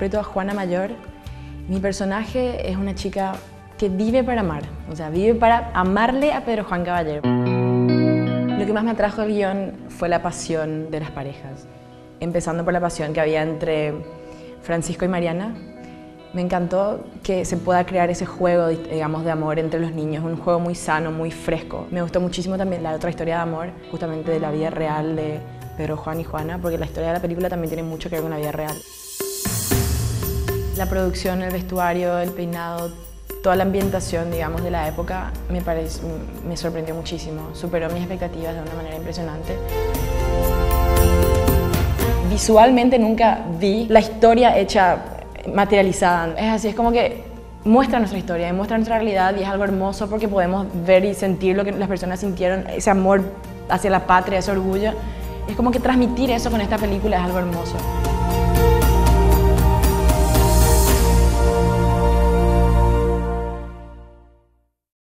interpreto a Juana Mayor. Mi personaje es una chica que vive para amar, o sea, vive para amarle a Pedro Juan Caballero. Lo que más me atrajo del guión fue la pasión de las parejas, empezando por la pasión que había entre Francisco y Mariana. Me encantó que se pueda crear ese juego, digamos, de amor entre los niños, un juego muy sano, muy fresco. Me gustó muchísimo también la otra historia de amor, justamente de la vida real de Pedro Juan y Juana, porque la historia de la película también tiene mucho que ver con la vida real. La producción, el vestuario, el peinado, toda la ambientación, digamos, de la época me sorprendió muchísimo, superó mis expectativas de una manera impresionante. Visualmente nunca vi la historia hecha materializada. Es así, es como que muestra nuestra historia, muestra nuestra realidad y es algo hermoso porque podemos ver y sentir lo que las personas sintieron, ese amor hacia la patria, ese orgullo. Es como que transmitir eso con esta película es algo hermoso.